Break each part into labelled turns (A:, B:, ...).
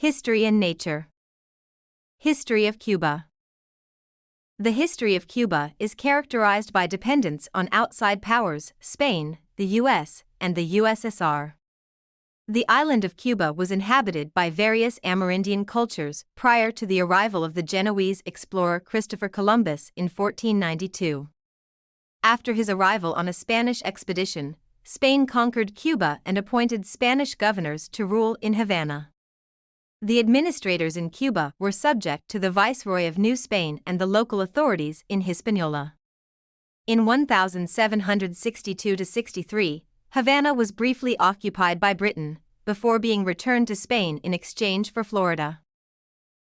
A: History and nature. History of Cuba. The history of Cuba is characterized by dependence on outside powers, Spain, the US, and the USSR. The island of Cuba was inhabited by various Amerindian cultures prior to the arrival of the Genoese explorer Christopher Columbus in 1492. After his arrival on a Spanish expedition, Spain conquered Cuba and appointed Spanish governors to rule in Havana. The administrators in Cuba were subject to the Viceroy of New Spain and the local authorities in Hispaniola. In 1762–63, Havana was briefly occupied by Britain, before being returned to Spain in exchange for Florida.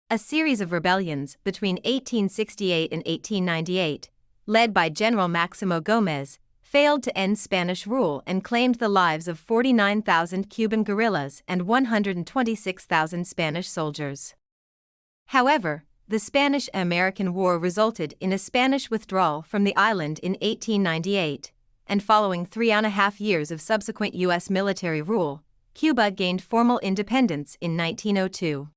A: A series of rebellions between 1868 and 1898, led by General Maximo Gómez, failed to end Spanish rule and claimed the lives of 49,000 Cuban guerrillas and 126,000 Spanish soldiers. However, the Spanish-American War resulted in a Spanish withdrawal from the island in 1898, and following 3.5 years of subsequent U.S. military rule, Cuba gained formal independence in 1902.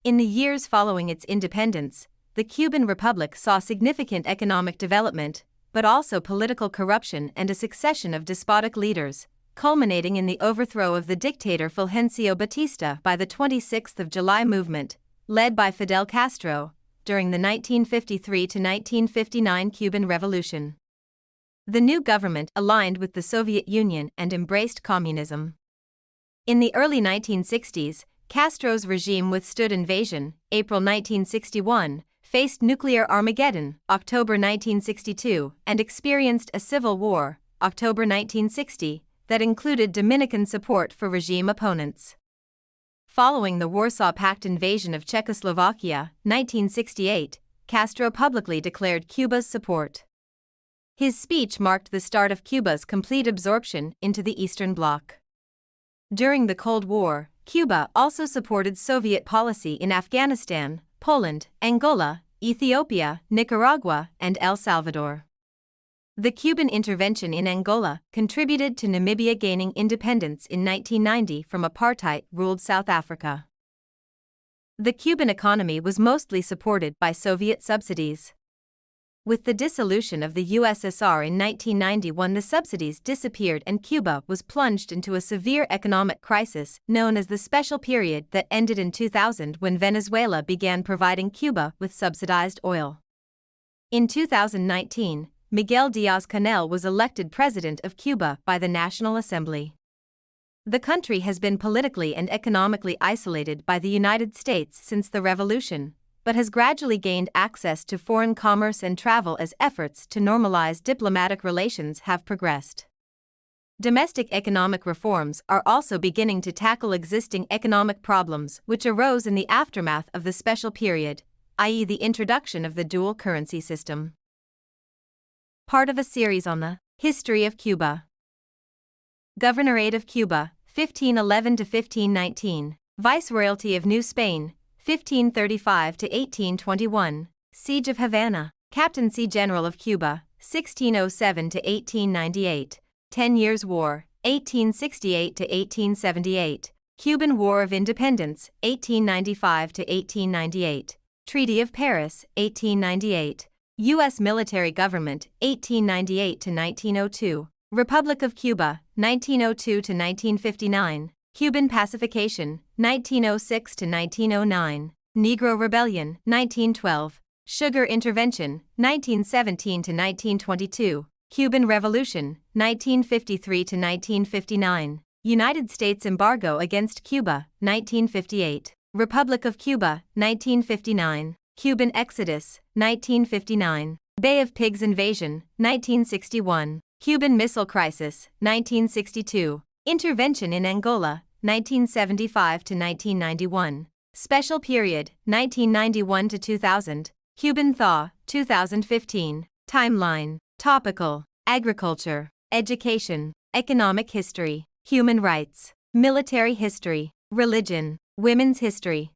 A: In the years following its independence, the Cuban Republic saw significant economic development, but also political corruption and a succession of despotic leaders, culminating in the overthrow of the dictator Fulgencio Batista by the 26th of July movement, led by Fidel Castro, during the 1953–1959 Cuban Revolution. The new government aligned with the Soviet Union and embraced communism. In the early 1960s, Castro's regime withstood invasion, April 1961, faced nuclear Armageddon, October 1962, and experienced a civil war, October 1960, that included Dominican support for regime opponents. Following the Warsaw Pact invasion of Czechoslovakia, 1968, Castro publicly declared Cuba's support. His speech marked the start of Cuba's complete absorption into the Eastern Bloc. During the Cold War, Cuba also supported Soviet policy in Afghanistan, Poland, Angola, Ethiopia, Nicaragua, and El Salvador. The Cuban intervention in Angola contributed to Namibia gaining independence in 1990 from apartheid-ruled South Africa. The Cuban economy was mostly supported by Soviet subsidies. With the dissolution of the USSR in 1991, the subsidies disappeared and Cuba was plunged into a severe economic crisis known as the Special Period that ended in 2000 when Venezuela began providing Cuba with subsidized oil. In 2019, Miguel Díaz-Canel was elected president of Cuba by the National Assembly. The country has been politically and economically isolated by the United States since the revolution, but has gradually gained access to foreign commerce and travel as efforts to normalize diplomatic relations have progressed. Domestic economic reforms are also beginning to tackle existing economic problems which arose in the aftermath of the Special Period, i.e., the introduction of the dual currency system. Part of a series on the history of Cuba. Governorate of Cuba, 1511–1519, Viceroyalty of New Spain, 1535–1821, Siege of Havana, Captaincy General of Cuba, 1607–1898, 10 Years' War, 1868–1878, Cuban War of Independence, 1895–1898, Treaty of Paris, 1898, U.S. Military Government, 1898–1902, Republic of Cuba, 1902–1959, Cuban Pacification, 1906–1909, Negro Rebellion, 1912, Sugar Intervention, 1917–1922, Cuban Revolution, 1953–1959, United States Embargo against Cuba, 1958, Republic of Cuba, 1959, Cuban Exodus, 1959, Bay of Pigs Invasion, 1961, Cuban Missile Crisis, 1962, Intervention in Angola, 1975–1991, Special Period, 1991–2000, Cuban Thaw, 2015, Timeline, Topical, Agriculture, Education, Economic History, Human Rights, Military History, Religion, Women's History.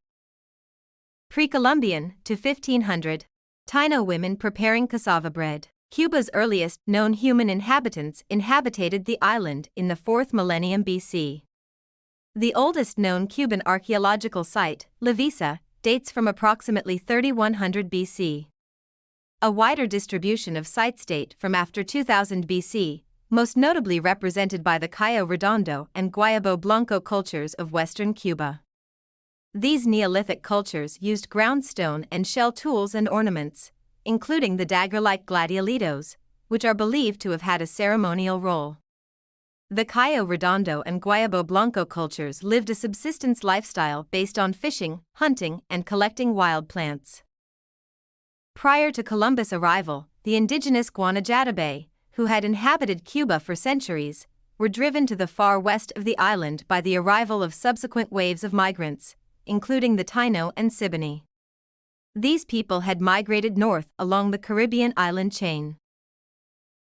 A: Pre-Columbian to 1500, Taino women preparing cassava bread. Cuba's earliest known human inhabitants inhabited the island in the 4th millennium BC. The oldest known Cuban archaeological site, La Visa, dates from approximately 3100 BC. A wider distribution of sites date from after 2000 BC, most notably represented by the Cayo Redondo and Guayabo Blanco cultures of western Cuba. These Neolithic cultures used ground stone and shell tools and ornaments, including the dagger-like gladiolitos, which are believed to have had a ceremonial role. The Cayo Redondo and Guayabo Blanco cultures lived a subsistence lifestyle based on fishing, hunting, and collecting wild plants. Prior to Columbus' arrival, the indigenous Guanajatabe, who had inhabited Cuba for centuries, were driven to the far west of the island by the arrival of subsequent waves of migrants, including the Taino and Siboney. These people had migrated north along the Caribbean island chain.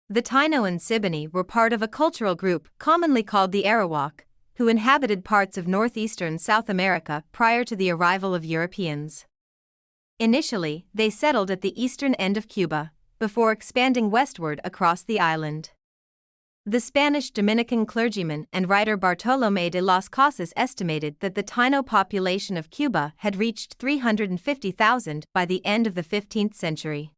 A: The Taino and Siboney were part of a cultural group commonly called the Arawak, who inhabited parts of northeastern South America prior to the arrival of Europeans. Initially, they settled at the eastern end of Cuba, before expanding westward across the island. The Spanish Dominican clergyman and writer Bartolomé de las Casas estimated that the Taino population of Cuba had reached 350,000 by the end of the 15th century.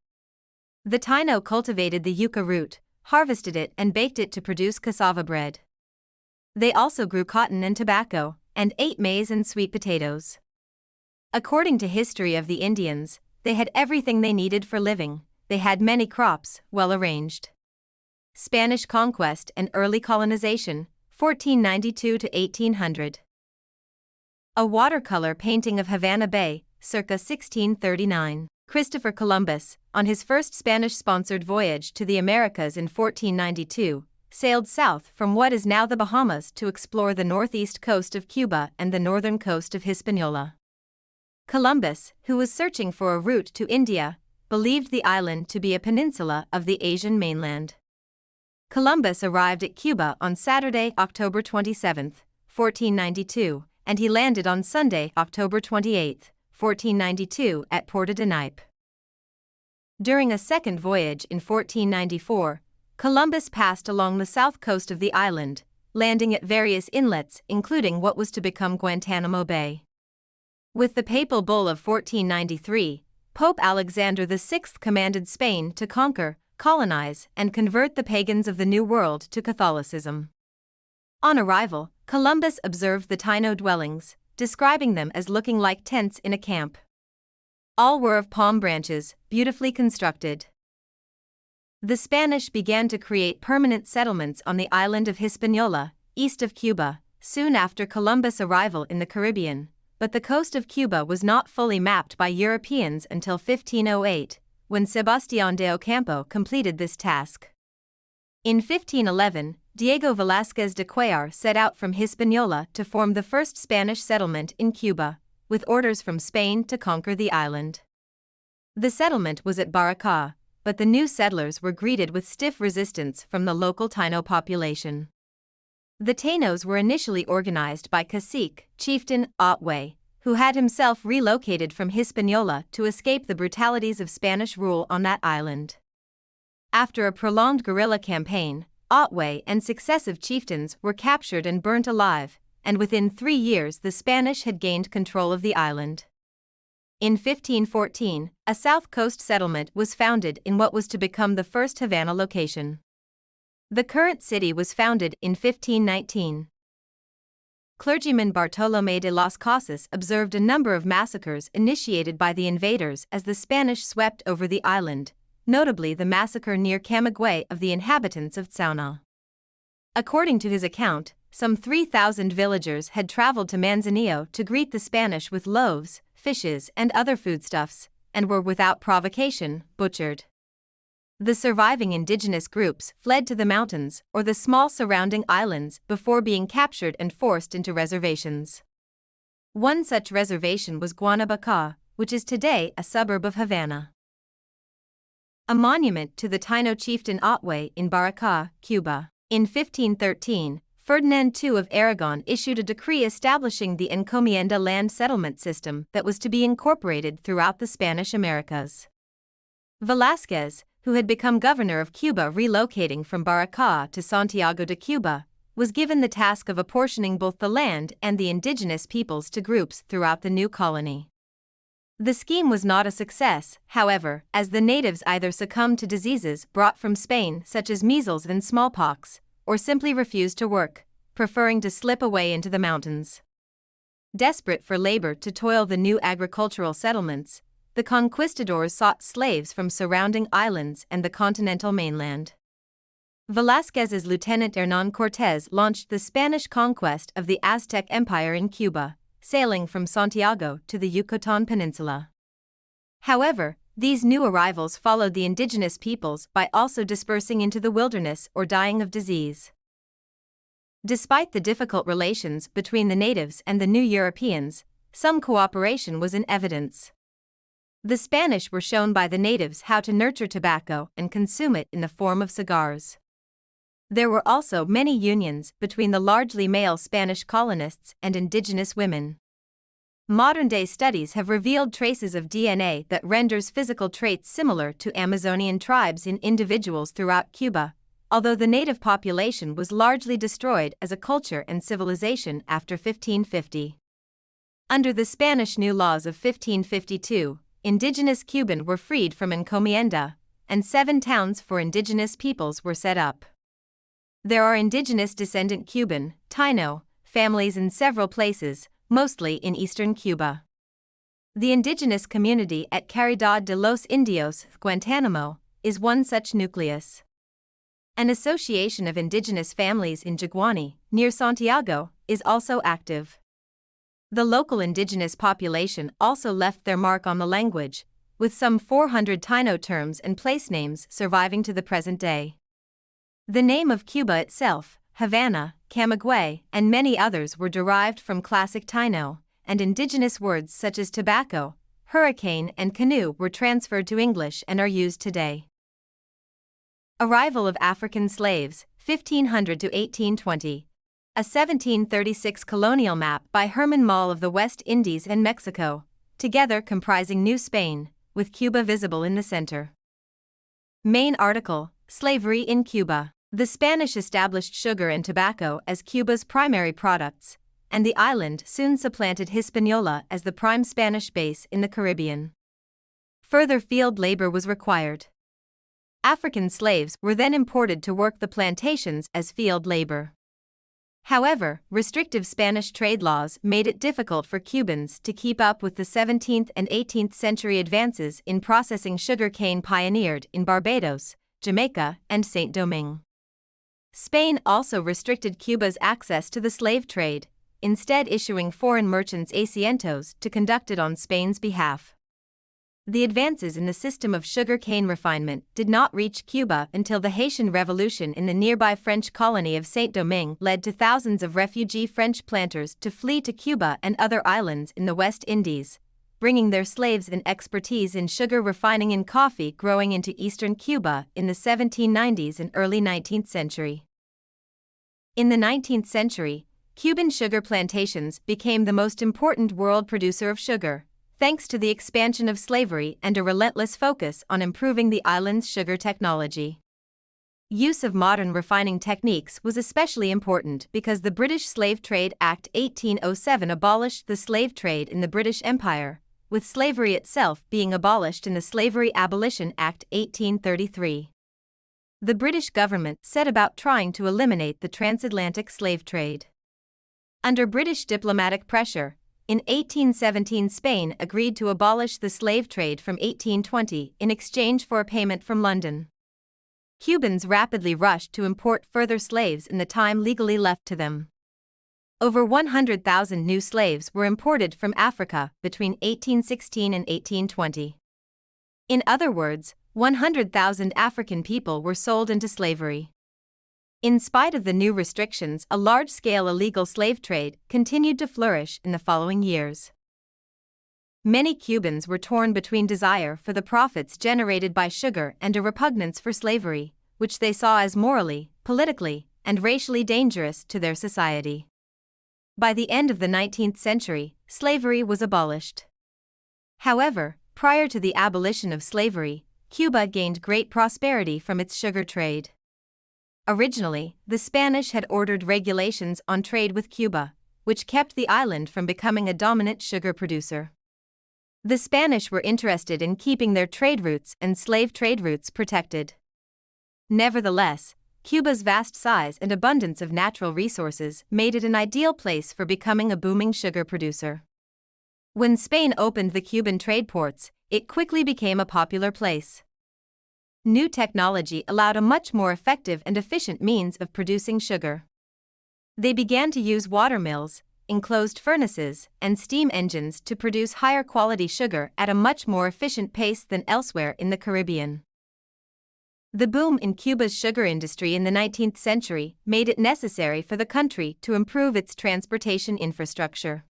A: The Taino cultivated the yucca root, harvested it and baked it to produce cassava bread. They also grew cotton and tobacco, and ate maize and sweet potatoes. According to History of the Indians, they had everything they needed for living. They had many crops, well arranged. Spanish conquest and early colonization, 1492 to 1800. A watercolor painting of Havana Bay, circa 1639. Christopher Columbus, on his first Spanish-sponsored voyage to the Americas in 1492, sailed south from what is now the Bahamas to explore the northeast coast of Cuba and the northern coast of Hispaniola. Columbus, who was searching for a route to India, believed the island to be a peninsula of the Asian mainland. Columbus arrived at Cuba on Saturday, October 27, 1492, and he landed on Sunday, October 28, 1492, at Puerto de Naip. During a second voyage in 1494, Columbus passed along the south coast of the island, landing at various inlets including what was to become Guantanamo Bay. With the Papal Bull of 1493, Pope Alexander VI commanded Spain to conquer, colonize, and convert the pagans of the New World to Catholicism. On arrival, Columbus observed the Taino dwellings, describing them as looking like tents in a camp. All were of palm branches, beautifully constructed. The Spanish began to create permanent settlements on the island of Hispaniola, east of Cuba, soon after Columbus' arrival in the Caribbean, but the coast of Cuba was not fully mapped by Europeans until 1508, when Sebastián de Ocampo completed this task. In 1511, Diego Velázquez de Cuellar set out from Hispaniola to form the first Spanish settlement in Cuba, with orders from Spain to conquer the island. The settlement was at Baracá, but the new settlers were greeted with stiff resistance from the local Taino population. The Tainos were initially organized by cacique, chieftain Otway, who had himself relocated from Hispaniola to escape the brutalities of Spanish rule on that island. After a prolonged guerrilla campaign, Otway and successive chieftains were captured and burnt alive, and within 3 years the Spanish had gained control of the island. In 1514, a south coast settlement was founded in what was to become the first Havana location. The current city was founded in 1519. Clergyman Bartolomé de las Casas observed a number of massacres initiated by the invaders as the Spanish swept over the island, notably the massacre near Camagüey of the inhabitants of Tsauna. According to his account, some 3,000 villagers had traveled to Manzanillo to greet the Spanish with loaves, fishes, and other foodstuffs, and were without provocation butchered. The surviving indigenous groups fled to the mountains or the small surrounding islands before being captured and forced into reservations. One such reservation was Guanabacá, which is today a suburb of Havana. A monument to the Taino chieftain Otway in Baracá, Cuba. In 1513, Ferdinand II of Aragon issued a decree establishing the encomienda land settlement system that was to be incorporated throughout the Spanish Americas. Velázquez, who had become governor of Cuba relocating from Baracá to Santiago de Cuba, was given the task of apportioning both the land and the indigenous peoples to groups throughout the new colony. The scheme was not a success, however, as the natives either succumbed to diseases brought from Spain such as measles and smallpox, or simply refused to work, preferring to slip away into the mountains. Desperate for labor to toil the new agricultural settlements, the conquistadors sought slaves from surrounding islands and the continental mainland. Velázquez's lieutenant Hernán Cortés launched the Spanish conquest of the Aztec Empire in Cuba, sailing from Santiago to the Yucatan Peninsula. However, these new arrivals followed the indigenous peoples by also dispersing into the wilderness or dying of disease. Despite the difficult relations between the natives and the new Europeans, some cooperation was in evidence. The Spanish were shown by the natives how to nurture tobacco and consume it in the form of cigars. There were also many unions between the largely male Spanish colonists and indigenous women. Modern-day studies have revealed traces of DNA that renders physical traits similar to Amazonian tribes in individuals throughout Cuba, although the native population was largely destroyed as a culture and civilization after 1550. Under the Spanish New Laws of 1552, indigenous Cuban were freed from encomienda, and 7 towns for indigenous peoples were set up. There are indigenous descendant Cuban, Taino, families in several places, mostly in eastern Cuba. The indigenous community at Caridad de los Indios, Guantánamo, is one such nucleus. An association of indigenous families in Jiguani, near Santiago, is also active. The local indigenous population also left their mark on the language, with some 400 Taino terms and place names surviving to the present day. The name of Cuba itself, Havana, Camagüey, and many others were derived from classic Taino, and indigenous words such as tobacco, hurricane, and canoe were transferred to English and are used today. Arrival of African slaves, 1500 to 1820. A 1736 colonial map by Herman Moll of the West Indies and Mexico, together comprising New Spain, with Cuba visible in the center. Main article, Slavery in Cuba. The Spanish established sugar and tobacco as Cuba's primary products, and the island soon supplanted Hispaniola as the prime Spanish base in the Caribbean. Further field labor was required. African slaves were then imported to work the plantations as field labor. However, restrictive Spanish trade laws made it difficult for Cubans to keep up with the 17th and 18th century advances in processing sugar cane pioneered in Barbados, Jamaica, and Saint-Domingue. Spain also restricted Cuba's access to the slave trade, instead issuing foreign merchants asientos to conduct it on Spain's behalf. The advances in the system of sugar cane refinement did not reach Cuba until the Haitian Revolution in the nearby French colony of Saint-Domingue led to thousands of refugee French planters to flee to Cuba and other islands in the West Indies, bringing their slaves and expertise in sugar refining and coffee growing into eastern Cuba in the 1790s and early 19th century. In the 19th century, Cuban sugar plantations became the most important world producer of sugar, thanks to the expansion of slavery and a relentless focus on improving the island's sugar technology. Use of modern refining techniques was especially important because the British Slave Trade Act 1807 abolished the slave trade in the British Empire, with slavery itself being abolished in the Slavery Abolition Act 1833. The British government set about trying to eliminate the transatlantic slave trade. Under British diplomatic pressure, in 1817 Spain agreed to abolish the slave trade from 1820 in exchange for a payment from London. Cubans rapidly rushed to import further slaves in the time legally left to them. Over 100,000 new slaves were imported from Africa between 1816 and 1820. In other words, 100,000 African people were sold into slavery. In spite of the new restrictions, a large-scale illegal slave trade continued to flourish in the following years. Many Cubans were torn between desire for the profits generated by sugar and a repugnance for slavery, which they saw as morally, politically, and racially dangerous to their society. By the end of the 19th century, slavery was abolished. However, prior to the abolition of slavery, Cuba gained great prosperity from its sugar trade. Originally, the Spanish had ordered regulations on trade with Cuba, which kept the island from becoming a dominant sugar producer. The Spanish were interested in keeping their trade routes and slave trade routes protected. Nevertheless, Cuba's vast size and abundance of natural resources made it an ideal place for becoming a booming sugar producer. When Spain opened the Cuban trade ports, it quickly became a popular place. New technology allowed a much more effective and efficient means of producing sugar. They began to use water mills, enclosed furnaces, and steam engines to produce higher quality sugar at a much more efficient pace than elsewhere in the Caribbean. The boom in Cuba's sugar industry in the 19th century made it necessary for the country to improve its transportation infrastructure.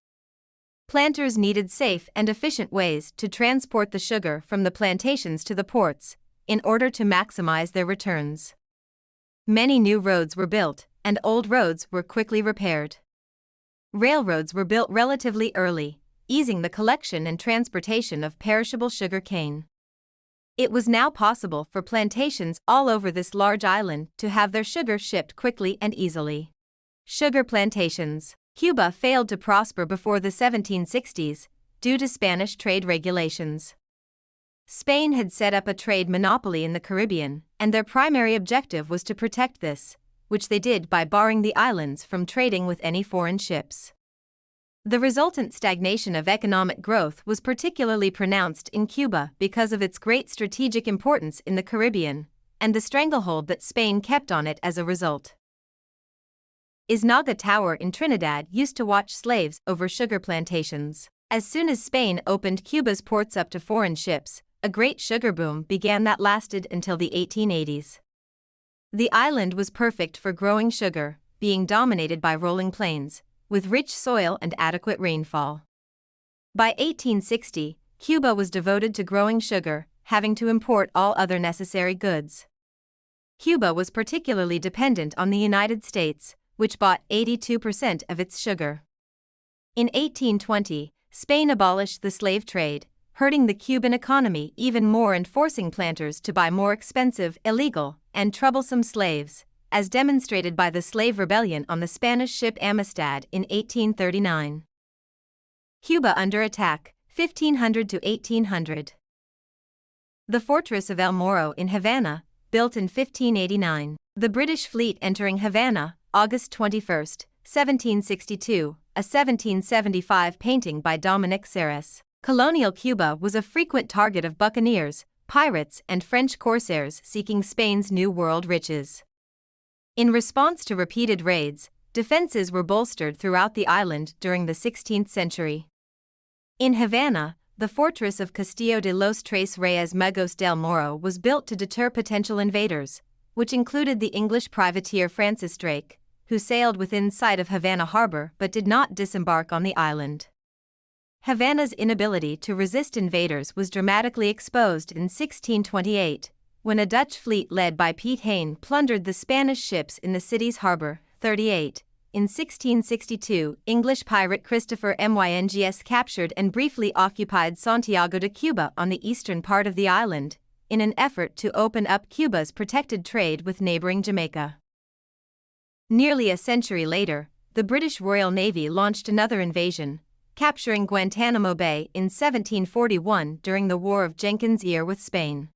A: Planters needed safe and efficient ways to transport the sugar from the plantations to the ports, in order to maximize their returns. Many new roads were built, and old roads were quickly repaired. Railroads were built relatively early, easing the collection and transportation of perishable sugar cane. It was now possible for plantations all over this large island to have their sugar shipped quickly and easily. Sugar plantations. Cuba failed to prosper before the 1760s, due to Spanish trade regulations. Spain had set up a trade monopoly in the Caribbean, and their primary objective was to protect this, which they did by barring the islands from trading with any foreign ships. The resultant stagnation of economic growth was particularly pronounced in Cuba because of its great strategic importance in the Caribbean, and the stranglehold that Spain kept on it as a result. Isnaga Tower in Trinidad used to watch slaves over sugar plantations. As soon as Spain opened Cuba's ports up to foreign ships, a great sugar boom began that lasted until the 1880s. The island was perfect for growing sugar, being dominated by rolling plains, with rich soil and adequate rainfall. By 1860, Cuba was devoted to growing sugar, having to import all other necessary goods. Cuba was particularly dependent on the United States, which bought 82% of its sugar. In 1820, Spain abolished the slave trade, hurting the Cuban economy even more and forcing planters to buy more expensive, illegal, and troublesome slaves, as demonstrated by the slave rebellion on the Spanish ship Amistad in 1839. Cuba under attack, 1500 to 1800. The fortress of El Morro in Havana, built in 1589. The British fleet entering Havana, August 21, 1762, a 1775 painting by Dominique Serres. Colonial Cuba was a frequent target of buccaneers, pirates, and French corsairs seeking Spain's New World riches. In response to repeated raids, defenses were bolstered throughout the island during the 16th century. In Havana, the fortress of Castillo de los Tres Reyes Magos del Morro was built to deter potential invaders, which included the English privateer Francis Drake, who sailed within sight of Havana harbor but did not disembark on the island. Havana's inability to resist invaders was dramatically exposed in 1628, when a Dutch fleet led by Piet Hein plundered the Spanish ships in the city's harbor. 38. In 1662, English pirate Christopher Myngs captured and briefly occupied Santiago de Cuba on the eastern part of the island, in an effort to open up Cuba's protected trade with neighboring Jamaica. Nearly a century later, the British Royal Navy launched another invasion, capturing Guantanamo Bay in 1741 during the War of Jenkins' Ear with Spain.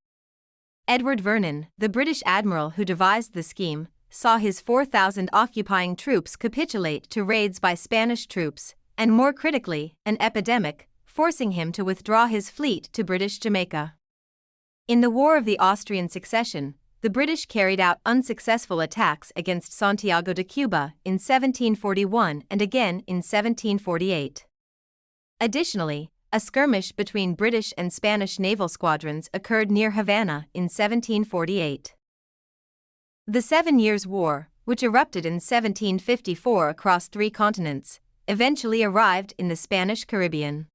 A: Edward Vernon, the British admiral who devised the scheme, saw his 4,000 occupying troops capitulate to raids by Spanish troops, and more critically, an epidemic, forcing him to withdraw his fleet to British Jamaica. In the War of the Austrian Succession, the British carried out unsuccessful attacks against Santiago de Cuba in 1741 and again in 1748. Additionally, a skirmish between British and Spanish naval squadrons occurred near Havana in 1748. The 7 Years' War, which erupted in 1754 across 3 continents, eventually arrived in the Spanish Caribbean.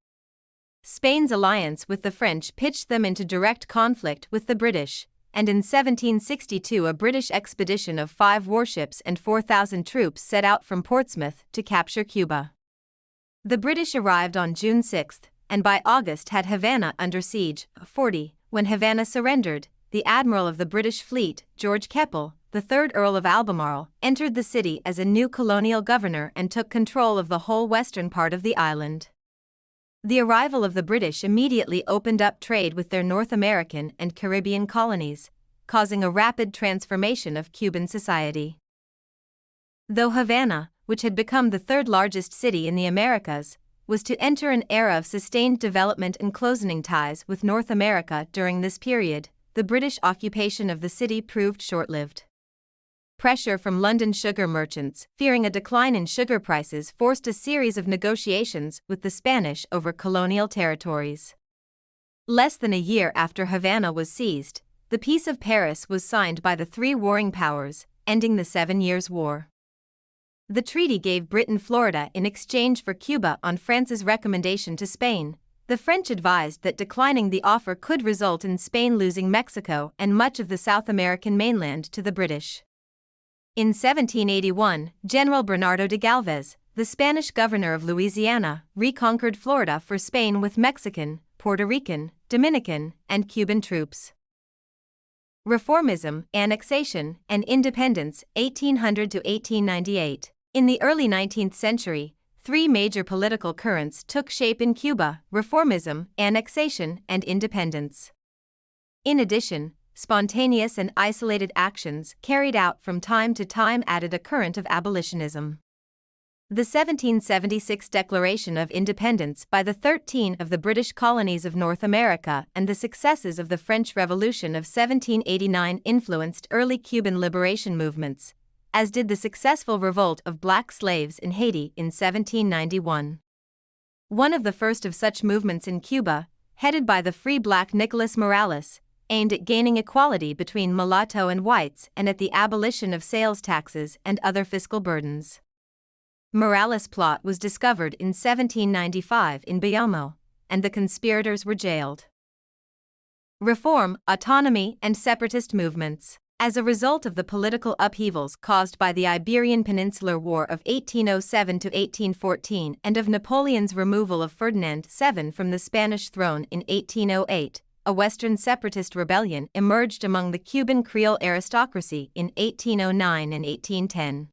A: Spain's alliance with the French pitched them into direct conflict with the British, and in 1762 a British expedition of 5 warships and 4,000 troops set out from Portsmouth to capture Cuba. The British arrived on June 6, and by August had Havana under siege. 40. When Havana surrendered, the admiral of the British fleet, George Keppel, the third Earl of Albemarle, entered the city as a new colonial governor and took control of the whole western part of the island. The arrival of the British immediately opened up trade with their North American and Caribbean colonies, causing a rapid transformation of Cuban society. Though Havana, which had become the third largest city in the Americas, was to enter an era of sustained development and closening ties with North America during this period, the British occupation of the city proved short-lived. Pressure from London sugar merchants, fearing a decline in sugar prices, forced a series of negotiations with the Spanish over colonial territories. Less than a year after Havana was seized, the Peace of Paris was signed by the three warring powers, ending the 7 Years' War. The treaty gave Britain Florida in exchange for Cuba on France's recommendation to Spain. The French advised that declining the offer could result in Spain losing Mexico and much of the South American mainland to the British. In 1781, General Bernardo de Galvez, the Spanish governor of Louisiana, reconquered Florida for Spain with Mexican, Puerto Rican, Dominican, and Cuban troops. Reformism, Annexation, and Independence, 1800 to 1898. In the early 19th century, three major political currents took shape in Cuba: reformism, annexation, and independence. In addition, spontaneous and isolated actions carried out from time to time added a current of abolitionism. The 1776 Declaration of Independence by the 13 of the British colonies of North America and the successes of the French Revolution of 1789 influenced early Cuban liberation movements, as did the successful revolt of black slaves in Haiti in 1791. One of the first of such movements in Cuba, headed by the free black Nicolas Morales, aimed at gaining equality between mulatto and whites and at the abolition of sales taxes and other fiscal burdens. Morales' plot was discovered in 1795 in Bayamo, and the conspirators were jailed. Reform, autonomy, and separatist movements. As a result of the political upheavals caused by the Iberian Peninsular War of 1807 to 1814 and of Napoleon's removal of Ferdinand VII from the Spanish throne in 1808, a Western separatist rebellion emerged among the Cuban Creole aristocracy in 1809 and 1810.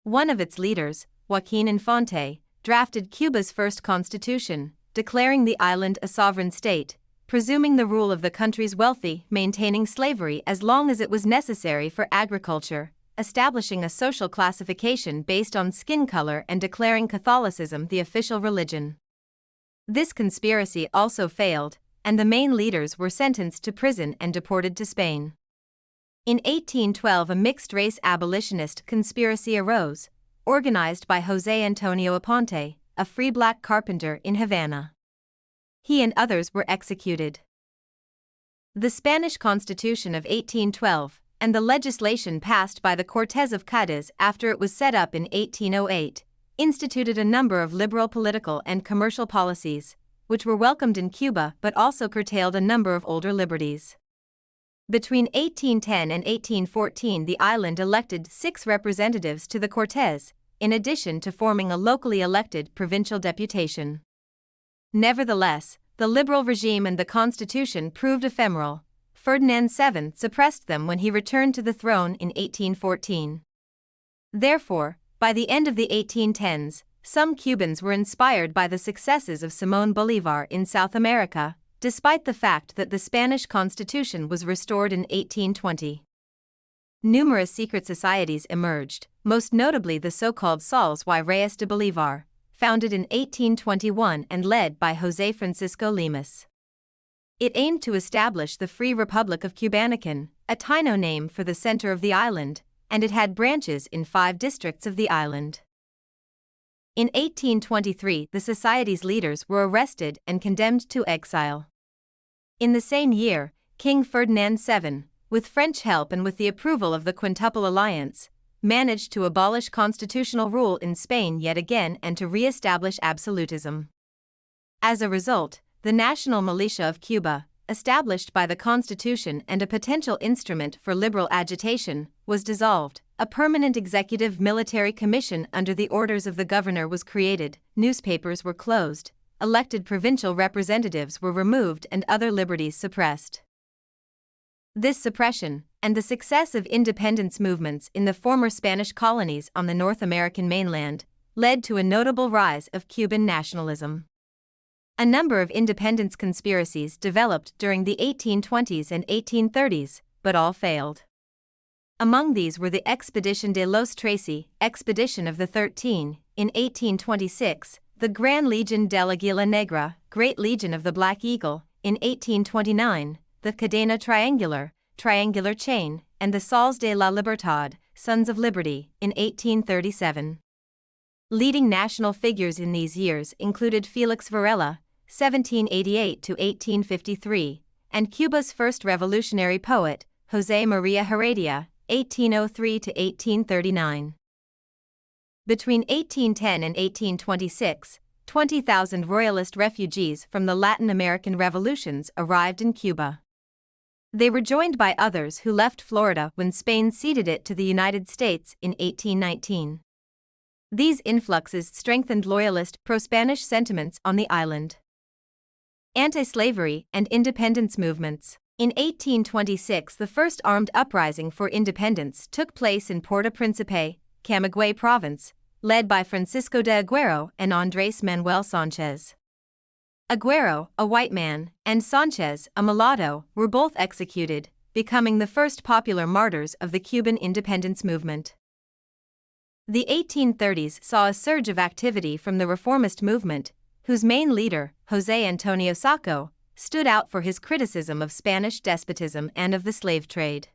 A: One of its leaders, Joaquin Infante, drafted Cuba's first constitution, declaring the island a sovereign state, presuming the rule of the country's wealthy, maintaining slavery as long as it was necessary for agriculture, establishing a social classification based on skin color, and declaring Catholicism the official religion. This conspiracy also failed, and the main leaders were sentenced to prison and deported to Spain. In 1812, a mixed-race abolitionist conspiracy arose, organized by José Antonio Aponte, a free black carpenter in Havana. He and others were executed. The Spanish Constitution of 1812, and the legislation passed by the Cortes of Cádiz after it was set up in 1808, instituted a number of liberal political and commercial policies, which were welcomed in Cuba but also curtailed a number of older liberties. Between 1810 and 1814, the island elected 6 representatives to the Cortes, in addition to forming a locally elected provincial deputation. Nevertheless, the liberal regime and the constitution proved ephemeral. Ferdinand VII suppressed them when he returned to the throne in 1814. Therefore, by the end of the 1810s, some Cubans were inspired by the successes of Simón Bolívar in South America, despite the fact that the Spanish Constitution was restored in 1820. Numerous secret societies emerged, most notably the so-called Soles y Reyes de Bolívar, founded in 1821 and led by José Francisco Lemus. It aimed to establish the Free Republic of Cubanacan, a Taino name for the center of the island, and it had branches in 5 districts of the island. In 1823, the society's leaders were arrested and condemned to exile. In the same year, King Ferdinand VII, with French help and with the approval of the Quintuple Alliance, managed to abolish constitutional rule in Spain yet again and to re-establish absolutism. As a result, the National Militia of Cuba, established by the Constitution and a potential instrument for liberal agitation, was dissolved. A permanent executive military commission under the orders of the governor was created, newspapers were closed, elected provincial representatives were removed, and other liberties suppressed. This suppression, and the success of independence movements in the former Spanish colonies on the North American mainland led to a notable rise of Cuban nationalism. A number of independence conspiracies developed during the 1820s and 1830s, but all failed. Among these were the Expedición de los Trece, Expedition of the 13, in 1826, the Gran Legión del Águila Negra, Great Legion of the Black Eagle, in 1829, the Cadena Triangular, Triangular Chain, and the Sols de la Libertad, Sons of Liberty, in 1837. Leading national figures in these years included Felix Varela, 1788 to 1853, and Cuba's first revolutionary poet, José María Heredia, 1803 to 1839. Between 1810 and 1826, 20,000 Royalist refugees from the Latin American revolutions arrived in Cuba. They were joined by others who left Florida when Spain ceded it to the United States in 1819. These influxes strengthened loyalist, pro-Spanish sentiments on the island. Anti-slavery and independence movements. In 1826, the first armed uprising for independence took place in Puerto Príncipe, Camagüey Province, led by Francisco de Aguero and Andrés Manuel Sánchez. Aguero, a white man, and Sánchez, a mulatto, were both executed, becoming the first popular martyrs of the Cuban independence movement. The 1830s saw a surge of activity from the reformist movement, whose main leader, José Antonio Sacco, stood out for his criticism of Spanish despotism and of the slave trade.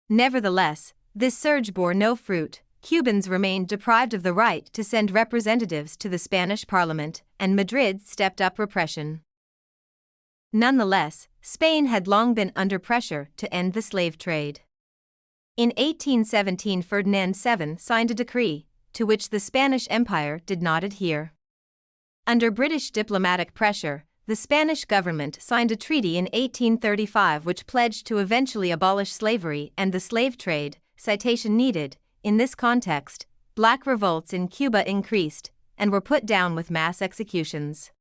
A: Nevertheless, this surge bore no fruit. Cubans remained deprived of the right to send representatives to the Spanish Parliament, and Madrid stepped up repression. Nonetheless, Spain had long been under pressure to end the slave trade. In 1817, Ferdinand VII signed a decree, to which the Spanish Empire did not adhere. Under British diplomatic pressure, the Spanish government signed a treaty in 1835 which pledged to eventually abolish slavery and the slave trade. Citation needed. In this context, black revolts in Cuba increased and were put down with mass executions.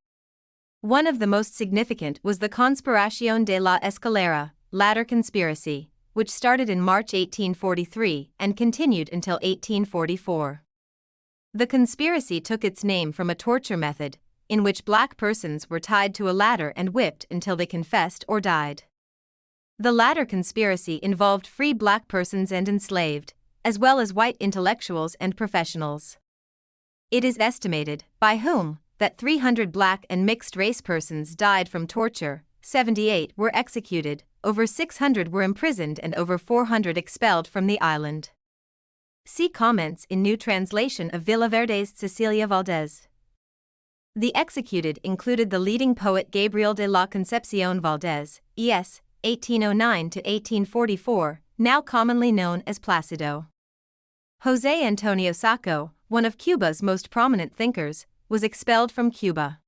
A: One of the most significant was the Conspiración de la Escalera, Ladder Conspiracy, which started in March 1843 and continued until 1844. The conspiracy took its name from a torture method, in which black persons were tied to a ladder and whipped until they confessed or died. The Ladder Conspiracy involved free black persons and enslaved, as well as white intellectuals and professionals. It is estimated, by whom, that 300 black and mixed-race persons died from torture, 78 were executed, over 600 were imprisoned and over 400 expelled from the island. See comments in new translation of Villaverde's Cecilia Valdez. The executed included the leading poet Gabriel de la Concepción Valdez, E.S., 1809 to 1844, now commonly known as Plácido. José Antonio Sacco, one of Cuba's most prominent thinkers, was expelled from Cuba.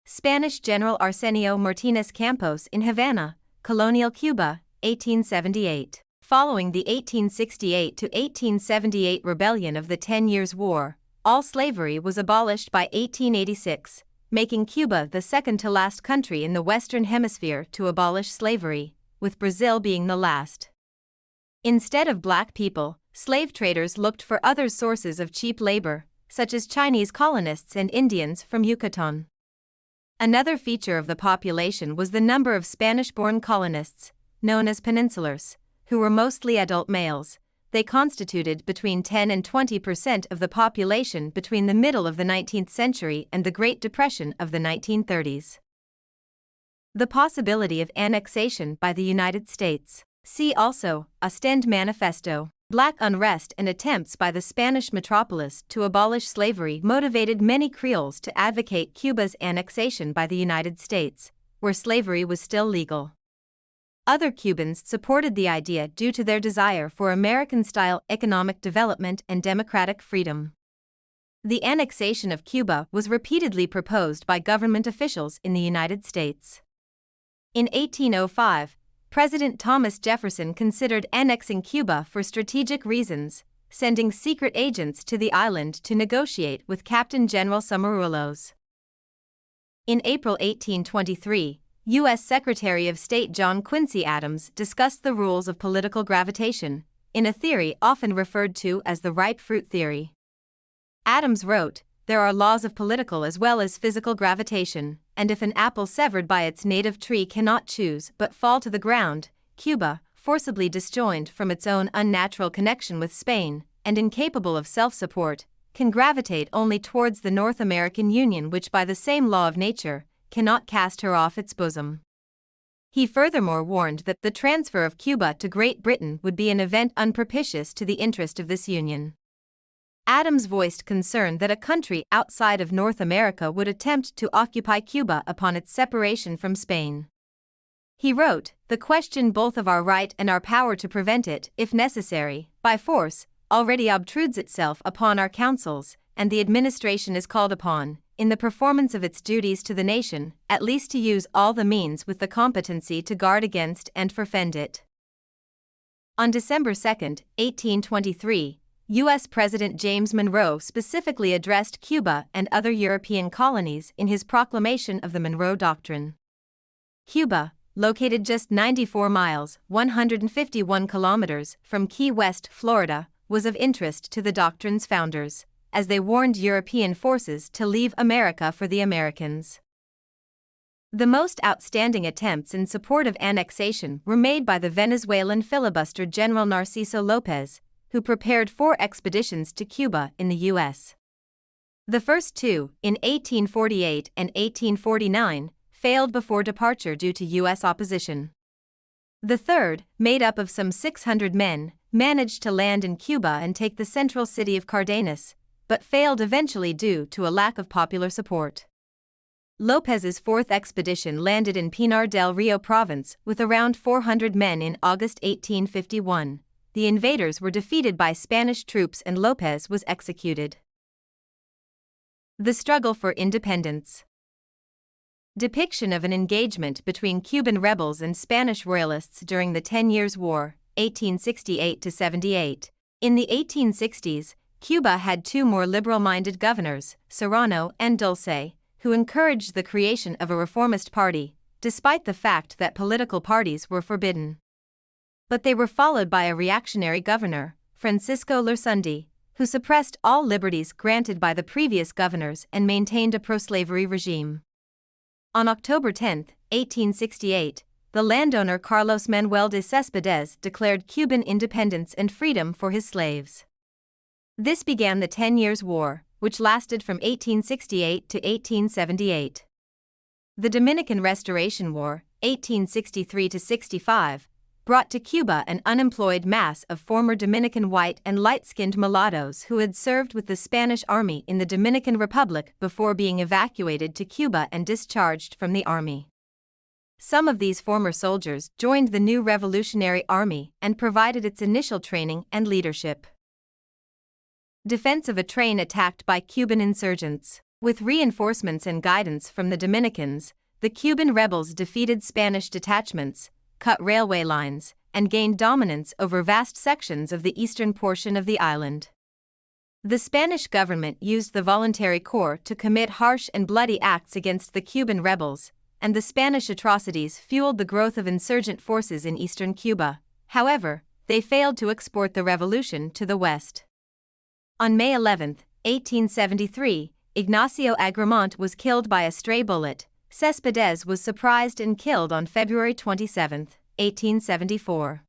A: Spanish General Arsenio Martínez Campos in Havana, colonial Cuba, 1878. Following the 1868 to 1878 rebellion of the 10 Years' War, all slavery was abolished by 1886, making Cuba the second-to-last country in the Western Hemisphere to abolish slavery, with Brazil being the last. Instead of black people, slave traders looked for other sources of cheap labor, such as Chinese colonists and Indians from Yucatan. Another feature of the population was the number of Spanish-born colonists, known as peninsulars, who were mostly adult males. They constituted between 10 and 20% of the population between the middle of the 19th century and the Great Depression of the 1930s. The possibility of annexation by the United States. See also, Ostend Manifesto. Black unrest and attempts by the Spanish metropolis to abolish slavery motivated many Creoles to advocate Cuba's annexation by the United States, where slavery was still legal. Other Cubans supported the idea due to their desire for American-style economic development and democratic freedom. The annexation of Cuba was repeatedly proposed by government officials in the United States. In 1805, President Thomas Jefferson considered annexing Cuba for strategic reasons, sending secret agents to the island to negotiate with Captain General Samarulos. In April 1823, U.S. Secretary of State John Quincy Adams discussed the rules of political gravitation, in a theory often referred to as the ripe fruit theory. Adams wrote, "There are laws of political as well as physical gravitation, and if an apple severed by its native tree cannot choose but fall to the ground, Cuba, forcibly disjoined from its own unnatural connection with Spain, and incapable of self-support, can gravitate only towards the North American Union, which by the same law of nature, cannot cast her off its bosom." He furthermore warned that the transfer of Cuba to Great Britain would be an event unpropitious to the interest of this union. Adams voiced concern that a country outside of North America would attempt to occupy Cuba upon its separation from Spain. He wrote, "The question both of our right and our power to prevent it, if necessary, by force, already obtrudes itself upon our councils, and the administration is called upon, in the performance of its duties to the nation, at least to use all the means with the competency to guard against and forfend it." On December 2, 1823, U.S. President James Monroe specifically addressed Cuba and other European colonies in his proclamation of the Monroe Doctrine. Cuba, located just 94 miles (151 kilometers) from Key West, Florida, was of interest to the doctrine's founders, as they warned European forces to leave America for the Americans. The most outstanding attempts in support of annexation were made by the Venezuelan filibuster General Narciso Lopez, who prepared 4 expeditions to Cuba in the U.S. The first 2, in 1848 and 1849, failed before departure due to U.S. opposition. The third, made up of some 600 men, managed to land in Cuba and take the central city of Cardenas, but failed eventually due to a lack of popular support. Lopez's 4th expedition landed in Pinar del Rio province with around 400 men in August 1851. The invaders were defeated by Spanish troops and Lopez was executed. The struggle for independence. Depiction of an engagement between Cuban rebels and Spanish royalists during the 10 Years' War, 1868-78. In the 1860s, Cuba had 2 more liberal-minded governors, Serrano and Dulce, who encouraged the creation of a reformist party, despite the fact that political parties were forbidden. But they were followed by a reactionary governor, Francisco Lersundi, who suppressed all liberties granted by the previous governors and maintained a pro-slavery regime. On October 10, 1868, the landowner Carlos Manuel de Céspedes declared Cuban independence and freedom for his slaves. This began the 10 Years' War, which lasted from 1868 to 1878. The Dominican Restoration War, 1863-65, brought to Cuba an unemployed mass of former Dominican white and light-skinned mulattoes who had served with the Spanish Army in the Dominican Republic before being evacuated to Cuba and discharged from the army. Some of these former soldiers joined the new Revolutionary Army and provided its initial training and leadership. Defense of a train attacked by Cuban insurgents. With reinforcements and guidance from the Dominicans, the Cuban rebels defeated Spanish detachments, cut railway lines, and gained dominance over vast sections of the eastern portion of the island. The Spanish government used the voluntary corps to commit harsh and bloody acts against the Cuban rebels, and the Spanish atrocities fueled the growth of insurgent forces in eastern Cuba. However, they failed to export the revolution to the West. On May 11, 1873, Ignacio Agramont was killed by a stray bullet. Céspedes was surprised and killed on February 27, 1874.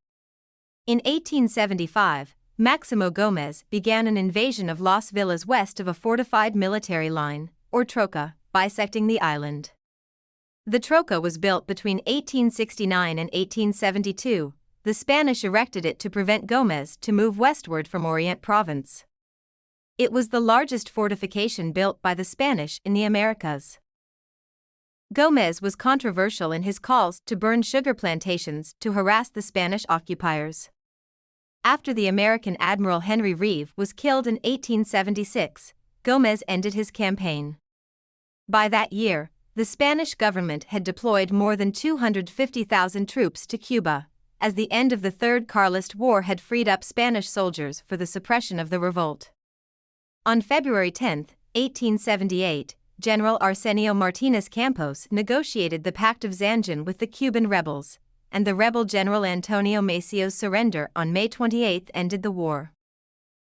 A: In 1875, Máximo Gómez began an invasion of Las Villas west of a fortified military line, or troca, bisecting the island. The troca was built between 1869 and 1872. The Spanish erected it to prevent Gómez to move westward from Orient Province. It was the largest fortification built by the Spanish in the Americas. Gómez was controversial in his calls to burn sugar plantations to harass the Spanish occupiers. After the American Admiral Henry Reeve was killed in 1876, Gómez ended his campaign. By that year, the Spanish government had deployed more than 250,000 troops to Cuba, as the end of the Third Carlist War had freed up Spanish soldiers for the suppression of the revolt. On February 10, 1878, General Arsenio Martínez Campos negotiated the Pact of Zanjan with the Cuban rebels, and the rebel General Antonio Macia's surrender on May 28 ended the war.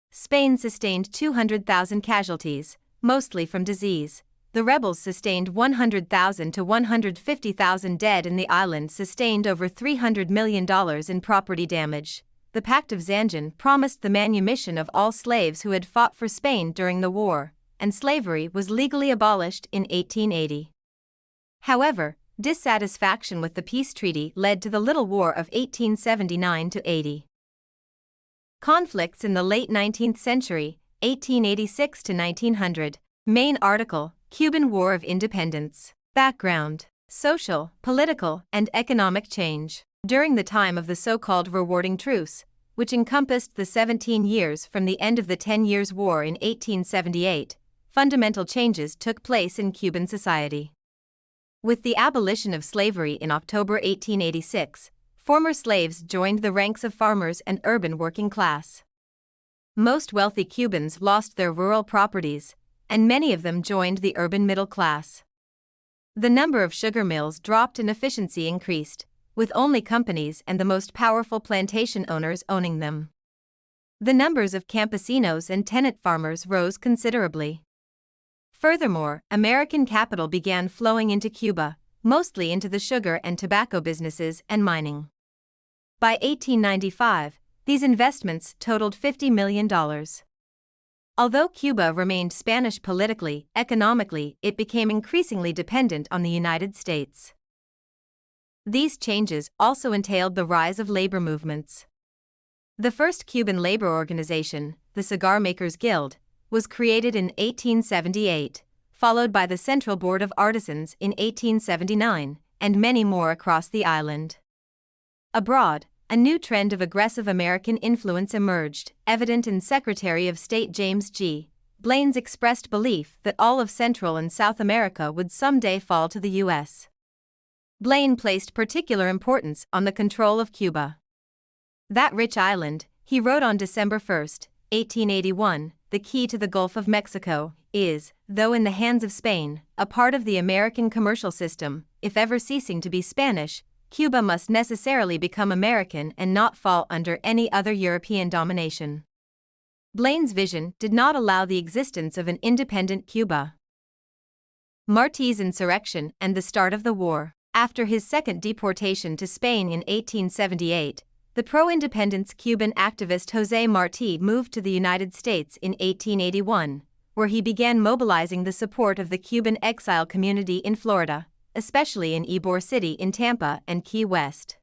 A: Spain sustained 200,000 casualties, mostly from disease. The rebels sustained 100,000 to 150,000 dead, and the island sustained over $300 million in property damage. The Pact of Zanjan promised the manumission of all slaves who had fought for Spain during the war, and slavery was legally abolished in 1880. However, dissatisfaction with the peace treaty led to the Little War of 1879–80. Conflicts in the late 19th century, 1886 to 1900. Main article: Cuban War of Independence. Background: social, political, and economic change. During the time of the so-called rewarding truce, which encompassed the 17 years from the end of the 10 Years' War in 1878, fundamental changes took place in Cuban society. With the abolition of slavery in October 1886, former slaves joined the ranks of farmers and urban working class. Most wealthy Cubans lost their rural properties, and many of them joined the urban middle class. The number of sugar mills dropped and efficiency increased, with only companies and the most powerful plantation owners owning them. The numbers of campesinos and tenant farmers rose considerably. Furthermore, American capital began flowing into Cuba, mostly into the sugar and tobacco businesses and mining. By 1895, these investments totaled $50 million. Although Cuba remained Spanish politically, economically, it became increasingly dependent on the United States. These changes also entailed the rise of labor movements. The first Cuban labor organization, the Cigar Makers Guild, was created in 1878, followed by the Central Board of Artisans in 1879, and many more across the island. Abroad, a new trend of aggressive American influence emerged, evident in Secretary of State James G. Blaine's expressed belief that all of Central and South America would someday fall to the U.S. Blaine placed particular importance on the control of Cuba. "That rich island," he wrote on December 1, 1881, "the key to the Gulf of Mexico, is, though in the hands of Spain, a part of the American commercial system. If ever ceasing to be Spanish, Cuba must necessarily become American and not fall under any other European domination." Blaine's vision did not allow the existence of an independent Cuba. Martí's insurrection and the start of the war. After his second deportation to Spain in 1878, the pro-independence Cuban activist José Martí moved to the United States in 1881, where he began mobilizing the support of the Cuban exile community in Florida, especially in Ybor City in Tampa and Key West.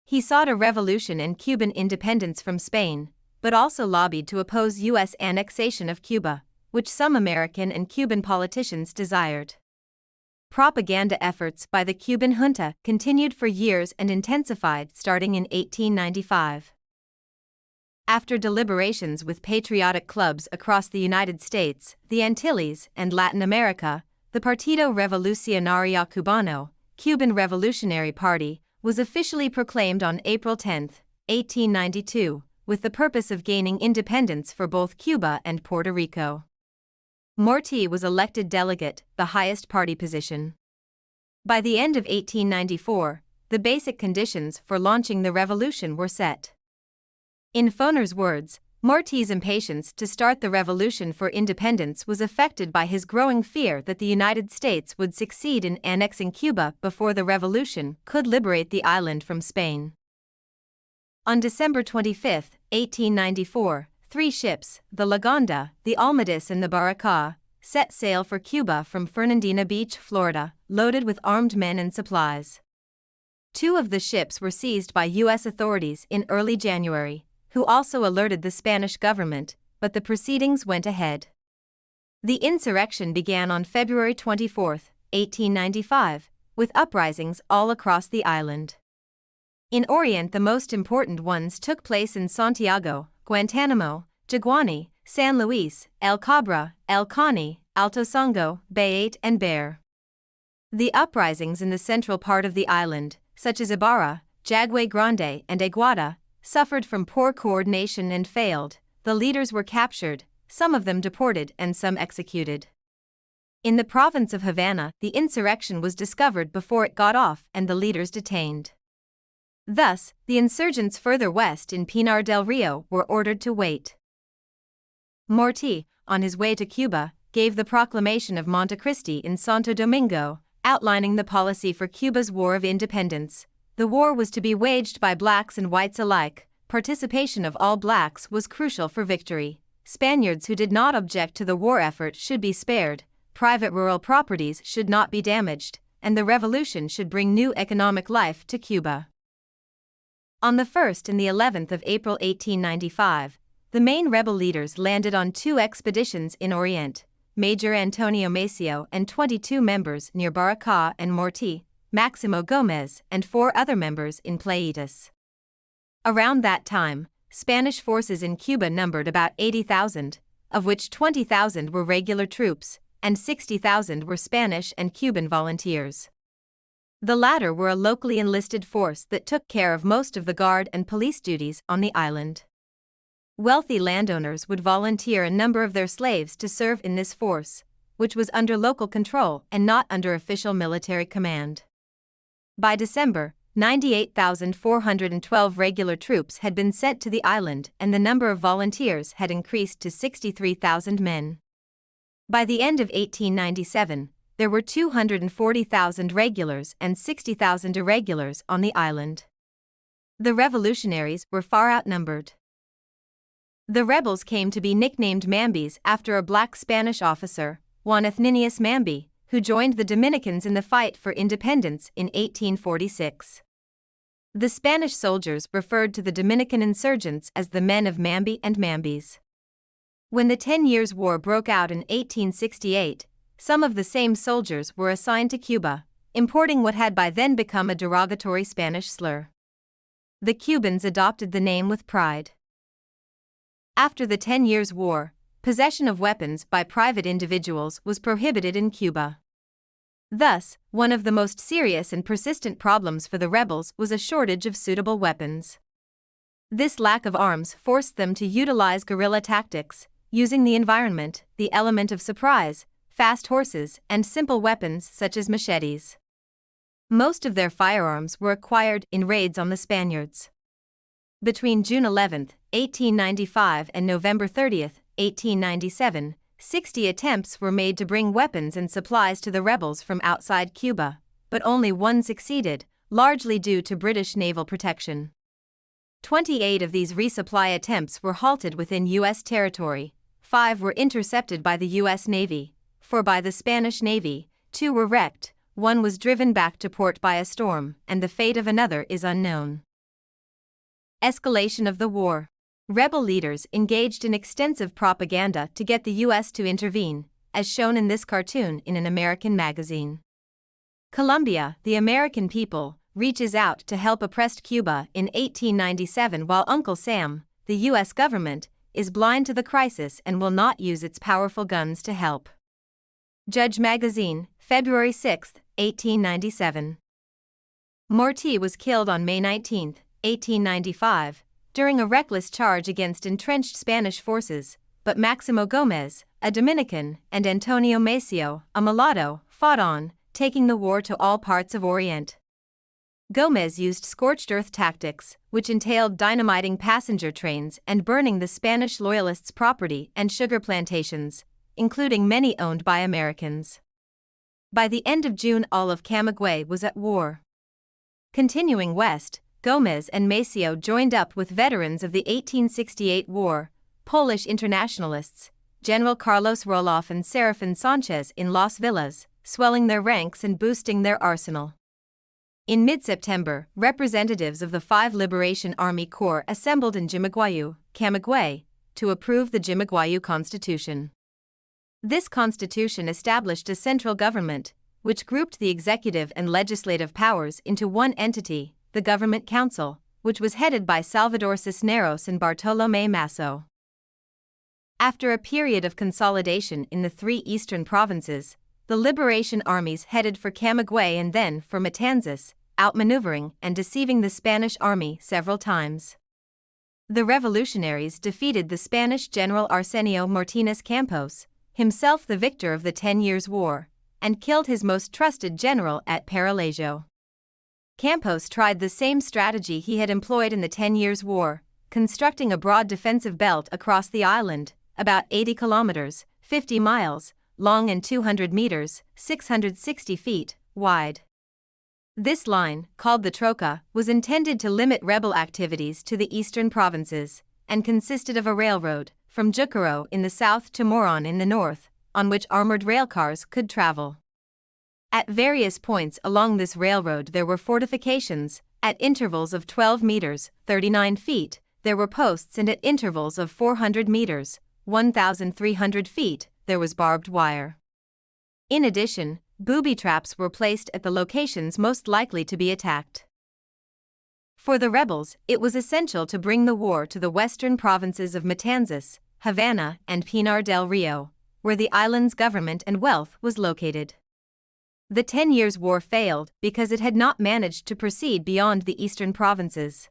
A: He sought a revolution and Cuban independence from Spain, but also lobbied to oppose U.S. annexation of Cuba, which some American and Cuban politicians desired. Propaganda efforts by the Cuban junta continued for years and intensified starting in 1895. After deliberations with patriotic clubs across the United States, the Antilles, and Latin America, the Partido Revolucionario Cubano, Cuban Revolutionary Party, was officially proclaimed on April 10, 1892, with the purpose of gaining independence for both Cuba and Puerto Rico. Martí was elected delegate, the highest party position. By the end of 1894, the basic conditions for launching the revolution were set. In Foner's words, Martí's impatience to start the revolution for independence was affected by his growing fear that the United States would succeed in annexing Cuba before the revolution could liberate the island from Spain. On December 25, 1894, 3 ships, the Lagonda, the Almedis and the Baraka, set sail for Cuba from Fernandina Beach, Florida, loaded with armed men and supplies. 2 of the ships were seized by U.S. authorities in early January, who also alerted the Spanish government, but the proceedings went ahead. The insurrection began on February 24, 1895, with uprisings all across the island. In Orient, the most important ones took place in Santiago, Guantanamo, Jaguani, San Luis, El Cabra, El Cani, Alto Songo, Bayate, and Bear. The uprisings in the central part of the island, such as Ibarra, Jaguay Grande, and Aguada, suffered from poor coordination and failed. The leaders were captured, some of them deported and some executed. In the province of Havana, the insurrection was discovered before it got off and the leaders detained. Thus, the insurgents further west in Pinar del Rio were ordered to wait. Morti, on his way to Cuba, gave the proclamation of Montecristi in Santo Domingo, outlining the policy for Cuba's War of Independence. The war was to be waged by blacks and whites alike. Participation of all blacks was crucial for victory. Spaniards who did not object to the war effort should be spared, private rural properties should not be damaged, and the revolution should bring new economic life to Cuba. On the 1st and the 11th of April 1895, the main rebel leaders landed on 2 expeditions in Orient, Major Antonio Maceo and 22 members near Baracá and Morti, Maximo Gómez and 4 other members in Pleiades. Around that time, Spanish forces in Cuba numbered about 80,000, of which 20,000 were regular troops, and 60,000 were Spanish and Cuban volunteers. The latter were a locally enlisted force that took care of most of the guard and police duties on the island. Wealthy landowners would volunteer a number of their slaves to serve in this force, which was under local control and not under official military command. By December, 98,412 regular troops had been sent to the island and the number of volunteers had increased to 63,000 men. By the end of 1897, there were 240,000 regulars and 60,000 irregulars on the island. The revolutionaries were far outnumbered. The rebels came to be nicknamed Mambis after a black Spanish officer, Juan Ethninius Mambi, who joined the Dominicans in the fight for independence in 1846. The Spanish soldiers referred to the Dominican insurgents as the men of Mambi and Mambis. When the 10 Years' War broke out in 1868, some of the same soldiers were assigned to Cuba, importing what had by then become a derogatory Spanish slur. The Cubans adopted the name with pride. After the 10 Years' War, possession of weapons by private individuals was prohibited in Cuba. Thus, one of the most serious and persistent problems for the rebels was a shortage of suitable weapons. This lack of arms forced them to utilize guerrilla tactics, using the environment, the element of surprise, fast horses, and simple weapons such as machetes. Most of their firearms were acquired in raids on the Spaniards. Between June 11, 1895 and November 30, 1897, 60 attempts were made to bring weapons and supplies to the rebels from outside Cuba, but only one succeeded, largely due to British naval protection. 28 of these resupply attempts were halted within U.S. territory, 5 were intercepted by the U.S. Navy, 4 by the Spanish Navy, 2 were wrecked, 1 was driven back to port by a storm, and the fate of another is unknown. Escalation of the war. Rebel leaders engaged in extensive propaganda to get the U.S. to intervene, as shown in this cartoon in an American magazine. Colombia, the American people, reaches out to help oppressed Cuba in 1897 while Uncle Sam, the U.S. government, is blind to the crisis and will not use its powerful guns to help. Judge Magazine, February 6, 1897. Morti was killed on May 19, 1895, during a reckless charge against entrenched Spanish forces, but Maximo Gómez, a Dominican, and Antonio Maceo, a mulatto, fought on, taking the war to all parts of Orient. Gómez used scorched earth tactics, which entailed dynamiting passenger trains and burning the Spanish loyalists' property and sugar plantations, including many owned by Americans. By the end of June, all of Camagüey was at war. Continuing west, Gómez and Maceo joined up with veterans of the 1868 war, Polish internationalists, General Carlos Roloff and Serafin Sanchez in Los Villas, swelling their ranks and boosting their arsenal. In mid-September, representatives of the 5 Liberation Army Corps assembled in Camagüey, to approve the Camagüey Constitution. This constitution established a central government, which grouped the executive and legislative powers into one entity, the Government Council, which was headed by Salvador Cisneros and Bartolomé Masso. After a period of consolidation in the 3 eastern provinces, the liberation armies headed for Camagüey and then for Matanzas, outmaneuvering and deceiving the Spanish army several times. The revolutionaries defeated the Spanish General Arsenio Martínez Campos, himself the victor of the 10 Years' War, and killed his most trusted general at Paralejo. Campos tried the same strategy he had employed in the 10 Years' War, constructing a broad defensive belt across the island, about 80 kilometers, 50 miles, long and 200 meters, 660 feet, wide. This line, called the Troca, was intended to limit rebel activities to the eastern provinces, and consisted of a railroad, from Jucaro in the south to Moron in the north, on which armored railcars could travel. At various points along this railroad there were fortifications. At intervals of 12 meters, 39 feet, there were posts, and at intervals of 400 meters, 1,300 feet, there was barbed wire. In addition, booby traps were placed at the locations most likely to be attacked. For the rebels, it was essential to bring the war to the western provinces of Matanzas, Havana, and Pinar del Rio, where the island's government and wealth was located. The 10 Years' War failed because it had not managed to proceed beyond the eastern provinces.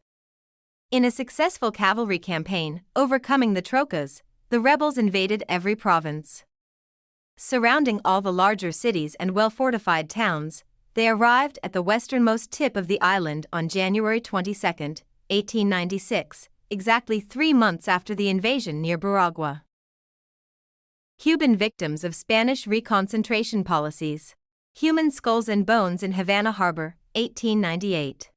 A: In a successful cavalry campaign, overcoming the Trocas, the rebels invaded every province. Surrounding all the larger cities and well-fortified towns, they arrived at the westernmost tip of the island on January 22, 1896, exactly 3 months after the invasion near Baragua. Cuban victims of Spanish reconcentration policies. Human skulls and bones in Havana Harbor, 1898.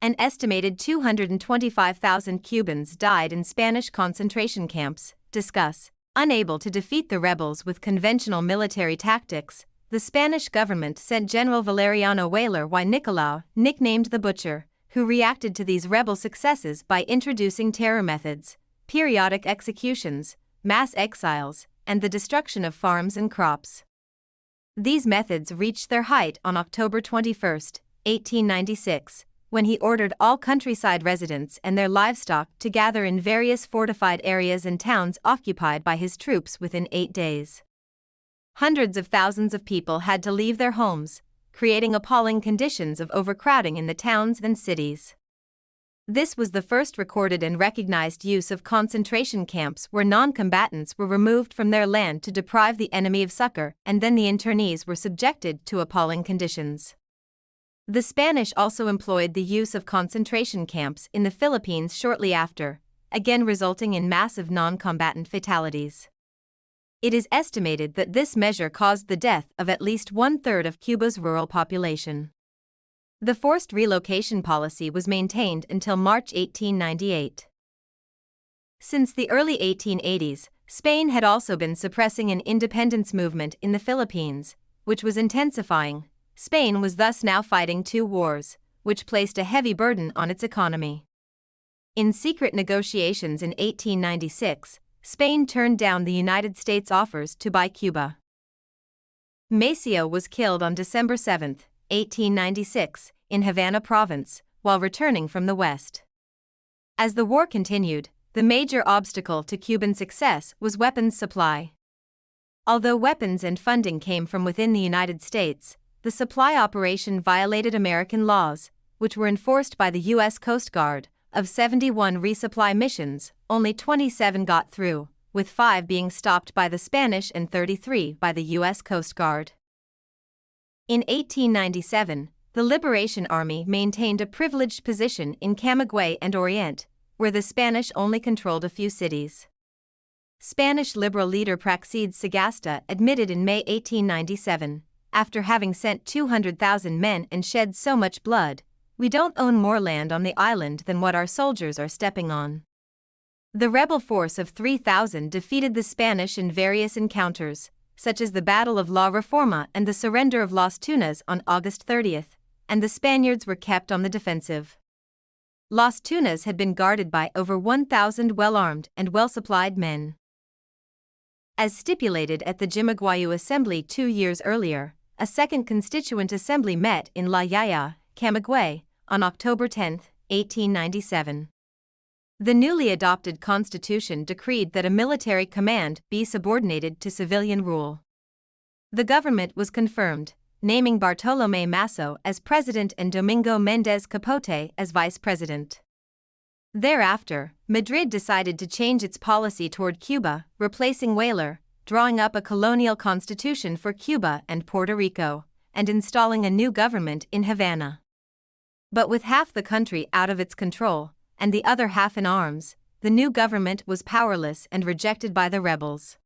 A: An estimated 225,000 Cubans died in Spanish concentration camps. Discuss. Unable to defeat the rebels with conventional military tactics, the Spanish government sent General Valeriano Weyler y Nicolau, nicknamed the Butcher, who reacted to these rebel successes by introducing terror methods, periodic executions, mass exiles, and the destruction of farms and crops. These methods reached their height on October 21, 1896, when he ordered all countryside residents and their livestock to gather in various fortified areas and towns occupied by his troops within 8 days. Hundreds of thousands of people had to leave their homes, creating appalling conditions of overcrowding in the towns and cities. This was the first recorded and recognized use of concentration camps where non-combatants were removed from their land to deprive the enemy of succor, and then the internees were subjected to appalling conditions. The Spanish also employed the use of concentration camps in the Philippines shortly after, again resulting in massive non-combatant fatalities. It is estimated that this measure caused the death of at least 1/3 of Cuba's rural population. The forced relocation policy was maintained until March 1898. Since the early 1880s, Spain had also been suppressing an independence movement in the Philippines, which was intensifying. Spain was thus now fighting 2 wars, which placed a heavy burden on its economy. In secret negotiations in 1896, Spain turned down the United States' offers to buy Cuba. Maceo was killed on December 7, 1896, in Havana province, while returning from the west. As the war continued, the major obstacle to Cuban success was weapons supply. Although weapons and funding came from within the United States, the supply operation violated American laws, which were enforced by the U.S. Coast Guard. Of 71 resupply missions, only 27 got through, with 5 being stopped by the Spanish and 33 by the U.S. Coast Guard. In 1897, the Liberation Army maintained a privileged position in Camagüey and Orient, where the Spanish only controlled a few cities. Spanish liberal leader Praxedes Sagasta admitted in May 1897, after having sent 200,000 men and shed so much blood, "We don't own more land on the island than what our soldiers are stepping on." The rebel force of 3,000 defeated the Spanish in various encounters, such as the Battle of La Reforma and the surrender of Las Tunas on August 30, and the Spaniards were kept on the defensive. Las Tunas had been guarded by over 1,000 well-armed and well-supplied men. As stipulated at the Jimaguayu Assembly 2 years earlier, a second Constituent Assembly met in La Yaya, Camagüey, on October 10, 1897. The newly adopted constitution decreed that a military command be subordinated to civilian rule. The government was confirmed, naming Bartolomé Masso as president and Domingo Méndez Capote as vice president. Thereafter, Madrid decided to change its policy toward Cuba, replacing Weyler, drawing up a colonial constitution for Cuba and Puerto Rico, and installing a new government in Havana. But with half the country out of its control, and the other half in arms, the new government was powerless and rejected by the rebels.